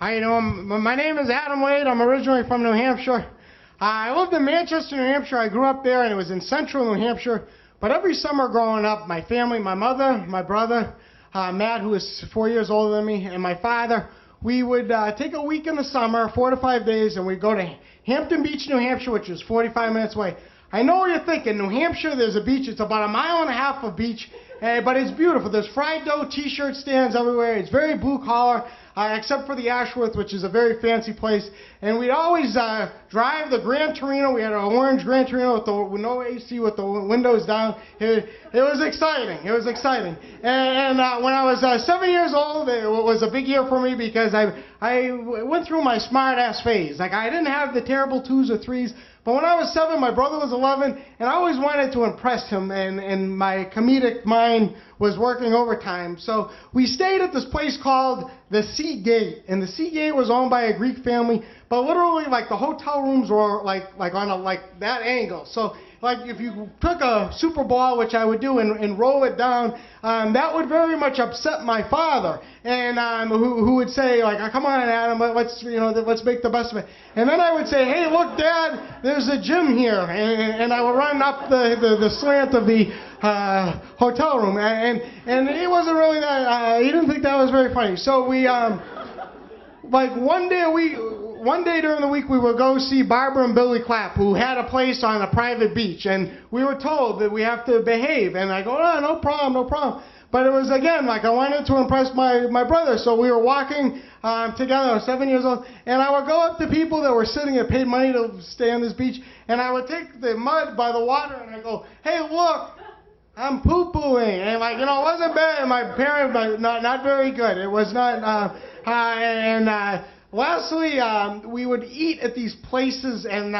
How you doing? My name is Adam Wade. I'm originally from New Hampshire. I lived in Manchester, New Hampshire. I grew up there, and it was in central New Hampshire. But every summer growing up, my family, my mother, my brother, Matt, who is 4 years older than me, and my father, we would take a week in the summer, 4 to 5 days, and we'd go to Hampton Beach, New Hampshire, which is 45 minutes away. I know what you're thinking. New Hampshire, there's a beach. It's about 1.5 miles of beach, but it's beautiful. There's fried dough T-shirt stands everywhere. It's very blue-collar, except for the Ashworth, which is a very fancy place. And we'd always drive the Gran Torino. We had an orange Gran Torino with no AC, with the windows down. It was exciting. It was exciting. And when I was 7 years old, it was a big year for me because I went through my smart-ass phase. Like, I didn't have the terrible 2s or 3s. But when I was 7, my brother was 11, and I always wanted to impress him, and my comedic mind was working overtime. So we stayed at this place called the Sea Gate, and the Sea Gate was owned by a Greek family, but literally, like, the hotel rooms were like on that angle. So, like, if you took a Super Ball, which I would do, and roll it down, that would very much upset my father, and who would say, like, come on, Adam, let's make the best of it. And then I would say, hey, look, Dad, there's a gym here, and I would run up the slant of the hotel room, and he wasn't really that. He didn't think that was very funny. So we, like, one day during the week, we would go see Barbara and Billy Clapp, who had a place on a private beach, and we were told that we have to behave. And I go, oh, no problem, no problem. But it was, again, like, I wanted to impress my brother, so we were walking together. I was 7 years old, and I would go up to people that were sitting and paid money to stay on this beach, and I would take the mud by the water, and I go, hey, look, I'm poo-pooing. And, like, it wasn't bad. And my parents, not very good. It was not, lastly, we would eat at these places, and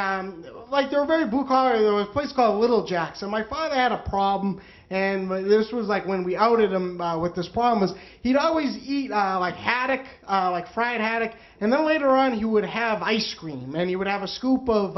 like, they were very blue-collar. There was a place called Little Jack's, and my father had a problem, and this was like when we outed him with this problem, was he'd always eat like haddock, like fried haddock, and then later on he would have ice cream, and he would have a scoop of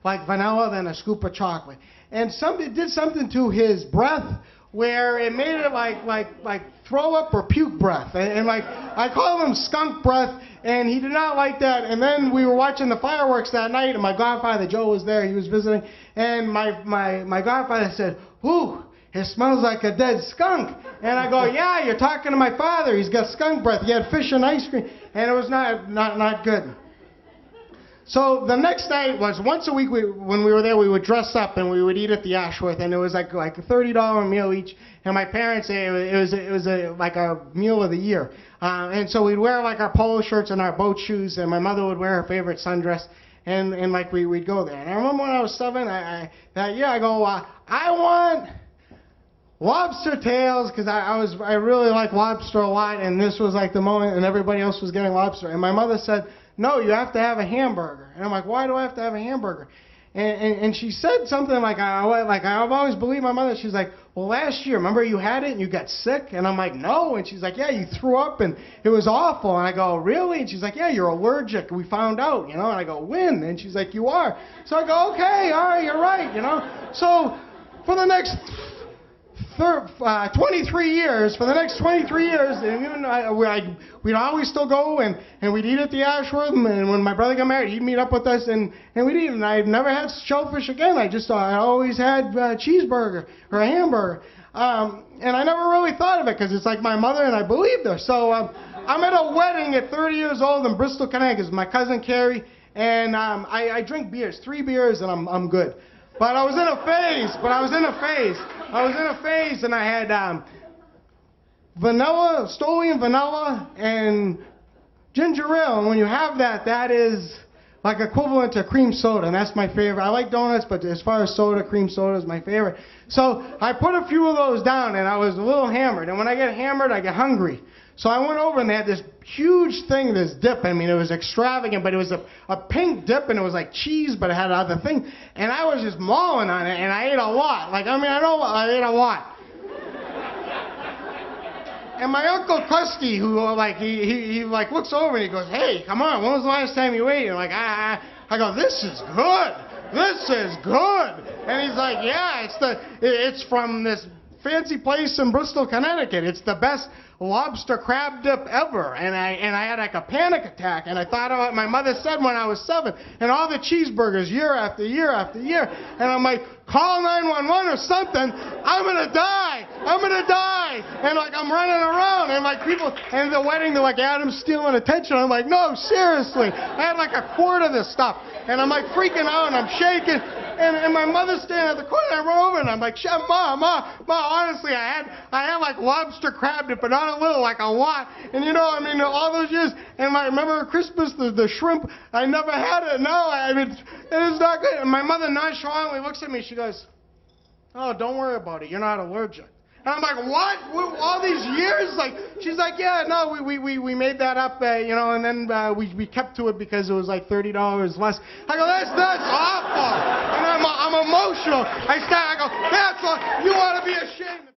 like vanilla, then a scoop of chocolate, and it did something to his breath where it made it like throw up or puke breath, and like I call him skunk breath, and he did not like that. And then we were watching the fireworks that night, and my godfather Joe was there. He was visiting, and my godfather said, "Ooh, it smells like a dead skunk." And I go, "Yeah, you're talking to my father. He's got skunk breath. He had fish and ice cream," and it was not good. So the next night was once a week. When we were there, we would dress up and we would eat at the Ashworth, and it was like a $30 meal each. And my parents say it was like a meal of the year. And so we'd wear like our polo shirts and our boat shoes, and my mother would wear her favorite sundress, and like we'd go there. And I remember when I was 7, that year I go, I want lobster tails, because I really like lobster a lot, and this was like the moment, and everybody else was getting lobster. And my mother said, no, you have to have a hamburger. And I'm like, why do I have to have a hamburger? And she said something like I've always believed my mother. She's like, well, last year, remember you had it and you got sick? And I'm like, no. And she's like, yeah, you threw up and it was awful. And I go, really? And she's like, yeah, you're allergic. We found out, And I go, when? And she's like, you are. So I go, okay, all right, you're right, So for the next 23 years, and even we'd always still go and we'd eat at the Ashworth, and when my brother got married, he'd meet up with us, and we'd eat, and I never had shellfish again. I always had a cheeseburger or a hamburger, and I never really thought of it, because it's like my mother, and I believed her. So I'm at a wedding at 30 years old in Bristol, Connecticut. It's my cousin Carrie, and I drink beers, 3 beers, and I'm good. But I was in a phase, and I had vanilla, Stolian vanilla, and ginger ale. And when you have that, that is like equivalent to cream soda, and that's my favorite. I like donuts, but as far as soda, cream soda is my favorite. So I put a few of those down, and I was a little hammered. And when I get hammered, I get hungry. So I went over, and they had this huge thing, this dip. I mean, it was extravagant, but it was a pink dip, and it was like cheese, but it had other thing. And I was just mauling on it, and I ate a lot. I ate a lot. And my Uncle Krusty, who he looks over and he goes, hey, come on, when was the last time you ate? And I go, this is good. This is good. And he's like, yeah, it's from this fancy place in Bristol, Connecticut. It's the best lobster crab dip ever. And I had like a panic attack. And I thought of what my mother said when I was 7. And all the cheeseburgers year after year after year. And I'm like, call 911 or something. I'm going to die. I'm going to die. And like I'm running around. And like people, and the wedding, they're like, Adam's stealing attention. I'm like, no, seriously. I had like a quart of this stuff. And I'm like freaking out and I'm shaking. And my mother's standing at the corner, and I run over and I'm like, Ma, honestly, I had like lobster crab dip, but not a little, like a lot. And you know, I mean, all those years, and I remember Christmas, the shrimp, I never had it. No, I mean, it is not good. And my mother nonchalantly looks at me, she goes, oh, don't worry about it, you're not allergic. And I'm like, what? All these years? Like, she's like, yeah, no, we made that up, you know, and then we kept to it because it was like $30 less. I go, that's awful. And I'm emotional. I go, that's all. You ought to be ashamed.